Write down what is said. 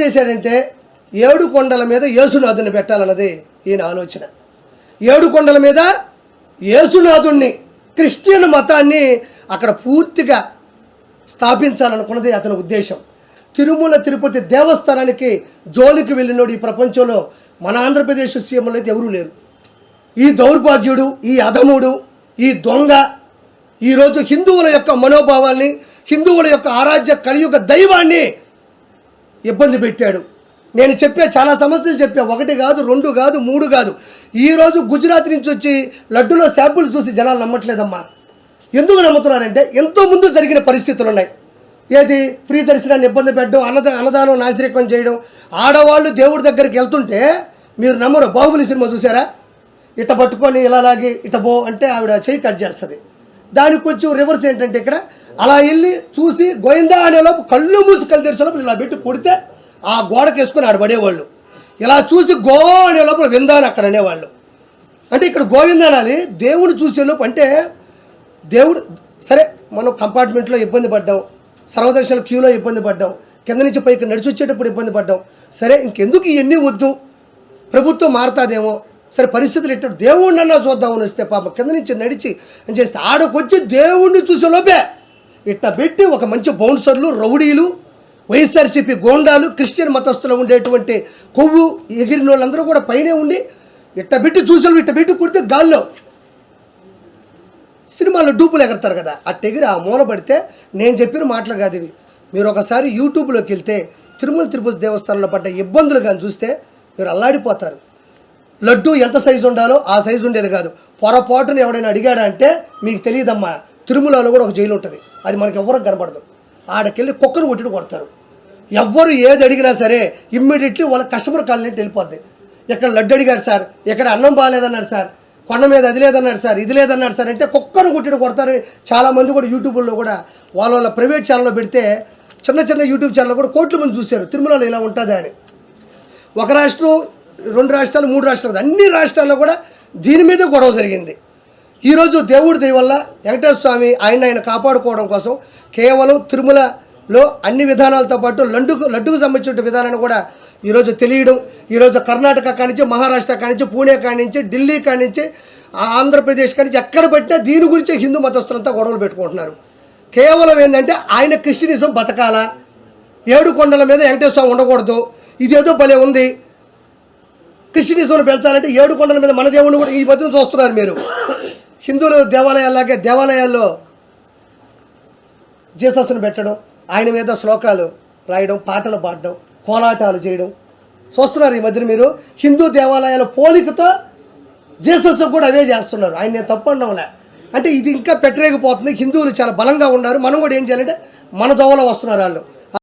చేశాడంటే 7 కొండల మీద యేసునాథుని పెట్టాలన్నది ఈయన ఆలోచన. 7 కొండల మీద యేసునాథుణ్ణి, క్రిస్టియన్ మతాన్ని అక్కడ పూర్తిగా స్థాపించాలనుకున్నది అతని ఉద్దేశం. తిరుమల తిరుపతి దేవస్థానానికి జోలికి వెళ్ళినోడు ఈ ప్రపంచంలో మన ఆంధ్రప్రదేశ్ సీఎంలో అయితే ఎవరూ లేరు. ఈ దౌర్భాగ్యుడు, ఈ అధముడు, ఈ దొంగ ఈరోజు హిందువుల యొక్క మనోభావాల్ని, హిందువుల యొక్క ఆరాధ్య కలియుగ దైవాన్ని ఇబ్బంది పెట్టాడు. నేను చాలా సమస్యలు చెప్పా, 1 కాదు 2 కాదు 3 కాదు. ఈరోజు గుజరాత్ నుంచి వచ్చి లడ్డులో శాంపుల్ చూసి జనాలు నమ్మట్లేదమ్మా. ఎందుకు నమ్ముతున్నారంటే ఎంతోముందు జరిగిన పరిస్థితులు ఉన్నాయి. ఏది ఫ్రీ దర్శనాన్ని ఇబ్బంది పెట్టడం, అన్నదానం నాసిరకం చేయడం. ఆడవాళ్ళు దేవుడి దగ్గరికి వెళ్తుంటే మీరు నమ్మరు, బాహుబలి సినిమా చూసారా? ఇట పట్టుకొని ఇలా లాగి ఇట బో అంటే ఆవిడ చేయి కట్ చేస్తుంది. దానికి కొంచెం రివర్స్ ఏంటంటే ఇక్కడ అలా వెళ్ళి చూసి గోయిందా అనేలోపు కళ్ళు మూసి కళ్ళు తెరిచేలోపు ఇలా పెట్టి కొడితే ఆ గోడకి వేసుకొని ఆడ పడేవాళ్ళు. ఇలా చూసి గో అనే లోపల విందాని అక్కడ అనేవాళ్ళు. అంటే ఇక్కడ గోవిందానాలి దేవుడు చూసేలోపు. అంటే దేవుడు సరే, మనం కంపార్ట్మెంట్లో ఇబ్బంది పడ్డాం, సర్వదర్శన క్యూలో ఇబ్బంది పడ్డాం, కింద నుంచి పైకి నడిచి వచ్చేటప్పుడు ఇబ్బంది పడ్డాం. సరే ఇంకెందుకు ఇవన్నీ వద్దు, ప్రభుత్వం మారుతాదేమో, సరే పరిస్థితులు ఎట్ట దేవుణ్ణన్నా చూద్దామని వస్తే పాపం కింద నుంచి నడిచి అని చేస్తే ఆడకొచ్చి దేవుణ్ణి చూసేలోపే ఇట్ట పెట్టి ఒక మంచి బౌన్సర్లు, రౌడీలు, వైఎస్ఆర్సీపీ గోండాలు, క్రిస్టియన్ మతస్థులు ఉండేటువంటి కొవ్వు ఎగిరిన వాళ్ళందరూ కూడా పైనే ఉండి ఇట్ట పెట్టి చూసేవాళ్ళు ఇట్ట పెట్టి కుడితే గాల్లో సినిమాలో డూపులు ఎగరతారు కదా, అట్టెగిరి ఆ మూల పడితే నేను చెప్పిన మాటలు కాదు ఇవి. మీరు ఒకసారి యూట్యూబ్లోకి వెళ్తే తిరుమల తిరుపతి దేవస్థానంలో పడ్డ ఇబ్బందులు కానీ చూస్తే మీరు అల్లాడిపోతారు. లడ్డు ఎంత సైజు ఉండాలో ఆ సైజు ఉండేది కాదు. పొరపాటును ఎవడైనా అడిగాడా అంటే మీకు తెలియదమ్మా, తిరుమలలో కూడా ఒక జైలు ఉంటుంది, అది మనకి ఎవరికి కనపడదు. ఆడకెళ్ళి కుక్కను కొట్టి కొడతారు. ఎవ్వరు ఏది అడిగినా సరే ఇమ్మీడియట్లీ వాళ్ళ కస్టమర్ కాలనీ వెళ్ళిపోద్ది. ఇక్కడ లడ్డు అడిగాడు సార్, ఇక్కడ అన్నం బాగాలేదన్నాడు సార్, కొండ మీద అది లేదన్నాడు సార్, ఇది లేదన్నాడు సార్ అంటే కుక్కను కొట్టి కొడతారని చాలామంది కూడా యూట్యూబ్లో కూడా వాళ్ళ ప్రైవేట్ ఛానల్లో పెడితే చిన్న యూట్యూబ్ ఛానల్లో కూడా కోట్ల మంది చూశారు తిరుమలలో ఇలా ఉంటుందా అని. 1 రాష్ట్రం 2 రాష్ట్రాలు 3 రాష్ట్రాలు అన్ని రాష్ట్రాల్లో కూడా దీని మీదే గొడవ జరిగింది. ఈరోజు దేవుడి దయ వల్ల వెంకటేశ్వర స్వామి ఆయన కాపాడుకోవడం కోసం కేవలం తిరుమలలో అన్ని విధానాలతో పాటు లడ్డుకు సంబంధించిన విధానాన్ని కూడా ఈరోజు తెలియడం, ఈరోజు కర్ణాటక కానించి, మహారాష్ట్ర కానించి, పూణే కానించి, ఢిల్లీ కానించి, ఆంధ్రప్రదేశ్ కానించి ఎక్కడ పెట్టినా దీని గురించి హిందూ మతస్థులంతా గొడవలు పెట్టుకుంటున్నారు. కేవలం ఏంటంటే ఆయన క్రిస్టియనిజం బతకాలా, 7 కొండల మీద వెంకటేశ్వర స్వామి ఉండకూడదు, ఇదేదో భలే ఉంది. క్రిస్టియనిజంను పెంచాలంటే 7 కొండల మీద మన దేవుడిని కూడా ఈ మధ్యన చూస్తున్నారు మీరు. హిందువుల దేవాలయాల్లాగే దేవాలయాల్లో జీసస్ని పెట్టడం, ఆయన మీద శ్లోకాలు రాయడం, పాటలు పాడడం, కోలాటాలు చేయడం చూస్తున్నారు ఈ మధ్యన మీరు. హిందూ దేవాలయాల పోలికతో జీసస్ కూడా అవే చేస్తున్నారు. ఆయన నేను తప్పు అనడంలే, అంటే ఇది ఇంకా పెట్టరేగిపోతుంది. హిందువులు చాలా బలంగా ఉన్నారు. మనం కూడా ఏం చేయాలంటే మన దోవలో వస్తున్నారు వాళ్ళు.